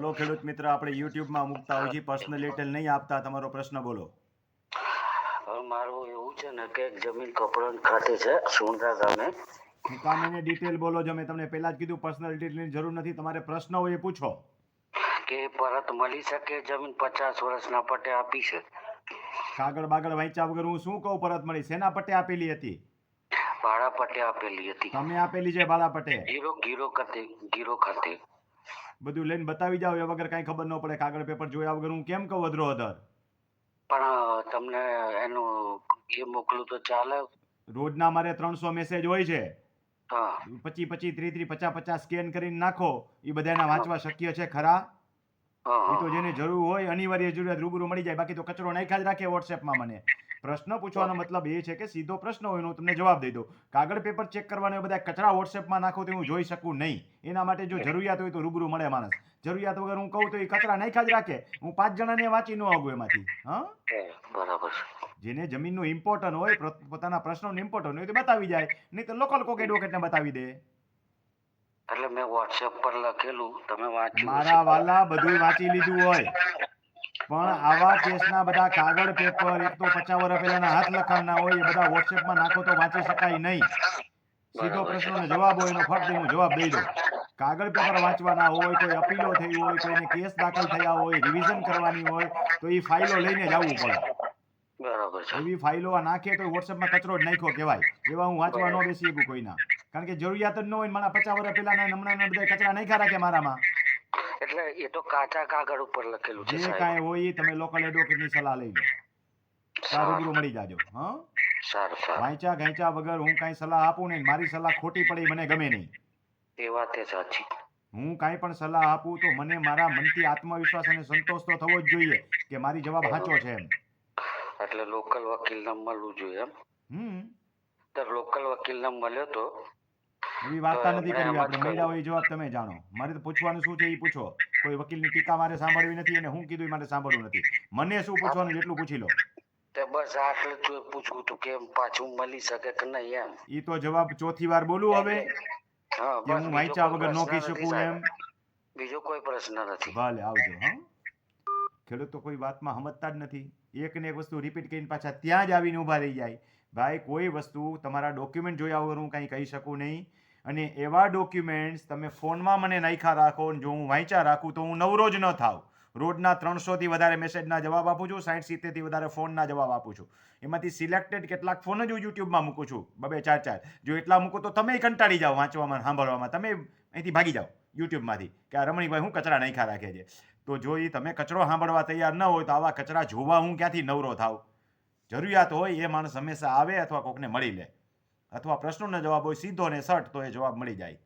જો ખેડૂત મિત્ર, આપણે યુટ્યુબમાં મૂકતા હોય છે, પર્સનલ ડિટેલ નહીં આપતા. તમારો પ્રશ્ન બોલો. હવે મારું એવું છે ને કે જમીન કપડન ખાતે છે સુંદરા ગામે. હું કામ એને ડિટેલ બોલો છો? મેં તમને પહેલા જ કીધું પર્સનલ ડિટેલની જરૂર નથી. તમારે પ્રશ્ન હોય એ પૂછો. કે પરત મળી શકે જમીન 50 વર્ષના પટ્ટે આપી છે. કાગળ બાગળ વાંચ્યા વગર હું શું કહું પરત મળી? શેના પટ્ટે આપેલી હતી? ભાડા પટ્ટે આપેલી હતી. તમે આપેલી છે ભાડા પટ્ટે? ગીરો ખાતે. બધું લઈને બતાવી જાવ, એ વગર કાંઈ ખબર ન પડે. કાગળ પેપર જોયા વગર હું કેમ કહું અધરો અધર? પણ તમને એનું એ મોકલું તો ચાલે? રોજના મારે 300 મેસેજ હોય છે. હા 25 30 50 સ્કેન કરીને નાખો. એ બધાના વાંચવા શક્ય છે ખરા? એ તો જેને જરૂર હોય, અનિવાર્ય જરૂરિયાત રૂબરૂ મળી જાય. બાકી તો કચરો નાખ્યા જ રાખે વોટ્સએપમાં. મને પ્રશ્ન પૂછવાનો મતલબ એ છે કે સીધો પ્રશ્ન હોય હું તમને જવાબ દઈ દઉં. કાગળ પેપર ચેક કરવાના બધા કચરા વોટ્સએપમાં નાખો તો હું જોઈ શકું નહીં. એના માટે જો જરૂરિયાત હોય તો રૂબરૂ મળે માણસ. જરૂરિયાત વગર હું કહું તો એ કચરા નાખ્યા જ રાખે. હું 5 જણાને વાંચી ન આગું એમાંથી. હા, બરાબર. જેને જમીનનું ઇમ્પોર્ટન્ટ હોય, પોતાના પ્રશ્નોનું ઇમ્પોર્ટન્ટ હોય તો બતાવી જાય, નહીં તો લોકલ કોક એડવોકેટને બતાવી દે. એટલે મેં વોટ્સએપ પર લખેલું, તમે વાંચ્યું? મારા વાલા બધું વાંચી લીધું હોય, પણ આવા કેસના બધા કાગળ પેપર એક તો 50 વર્ષ પહેલાના હાથ લખાણના હોય, એ બધા વોટ્સએપમાં નાખો તો વાંચી શકાય નહીં. સીધો પ્રશ્નનો જવાબ હોય એનો ફટ હું જવાબ દઈ દઉં. કાગળ પેપર વાંચવાના હોય, કોઈ અપીલો થઈ હોય, કોઈને કેસ દાખલ થયા હોય, રિવિઝન કરવાની હોય, તો એ ફાઇલો લઈને જ આવવું પડે. બરાબર છે. એવી ફાઇલો આ નાખે તો વોટ્સએપમાં કચરો જ નાખ્યો કહેવાય. એવા હું વાંચવા ન બેસી શકું કોઈના, કારણ કે જરૂરિયાત જ ન હોય. મારા 50 વર્ષ પહેલાના હમણાંના બધા કચરા નાખ્યા રાખે મારામાં. એટલે એ તો કાચા કાગળ ઉપર લખેલું છે. જે કાંઈ હોય એ તમે લોકલ એડવોકેટની સલાહ લઈ લો. રૂબરૂ મળી જાજો. હા, સારું. વાંચ્યા ઘાંચ્યા વગર હું કાંઈ સલાહ આપું નહીં. મારી સલાહ ખોટી પડે મને ગમે નહીં. એ વાત એ સાચી. હું કાંઈ પણ સલાહ આપું તો મને મારા મનથી આત્મવિશ્વાસ અને સંતોષ તો થવો જ જોઈએ કે મારી જવાબ સાચો છે એમ. એટલે લોકલ વકીલને મળવું જોઈએ એમ. તો લોકલ વકીલને મળ્યો તો એવી વાર્તા નથી કરવી આપણે. મળ્યા હોય જવાબ તમે જાણો. મારે તો પૂછવાનું શું છે એ પૂછો. કોઈ વકીલની ટીકા મારે સાંભળવી નથી અને હું કીધું મારે સાંભળવું નથી. મને શું પૂછવાનું એટલું પૂછી લો. તે બસ આટલું પૂછવું હતું કે પાછું મળી શકે કે નહીં એમ. એ તો જવાબ ચોથી વાર બોલું હવે કે હું વાંચ્યા વગર નો કહી શકું એમ? બીજો કોઈ પ્રશ્ન નથી. ભલે આવજો. હા, ખેડૂત તો કોઈ વાતમાં સમજતા જ નથી. એક ને એક વસ્તુ રિપીટ કરીને પાછા ત્યાં જ આવીને ઊભા રહી જાય. ભાઈ, કોઈ વસ્તુ તમારા ડોક્યુમેન્ટ જોયા વગર હું કંઈ કહી શકું નહીં. અને એવા ડોક્યુમેન્ટ્સ તમે ફોનમાં મને નાખ્યા રાખો, જો હું વાંચ્યા રાખું તો હું નવરો જ ન થાવ. રોજના 300થી વધારે મેસેજના જવાબ આપું છું, 60-70થી વધારે ફોનના જવાબ આપું છું. એમાંથી સિલેક્ટેડ કેટલાક ફોન જ હું યુટ્યુબમાં મૂકું છું, 2-4. જો એટલા મૂકું તો તમે કંટાળી જાઓ વાંચવામાં, સાંભળવામાં. તમે અહીંથી ભાગી જાઓ યુટ્યુબમાંથી કે આ રમણીભાઈ હું કચરા નાખ્યા રાખે છે. તો જો એ તમે કચરો સાંભળવા તૈયાર ન હોય તો આવા કચરા જોવા હું ક્યાંથી નવરો થાવ? જરૂરિયાત હોય એ માણસ હંમેશા આવે અથવા કોકને મળી લે, અથવા પ્રશ્નોનો જવાબ હોય સીધો ને સટ તો એ જવાબ મળી જાય.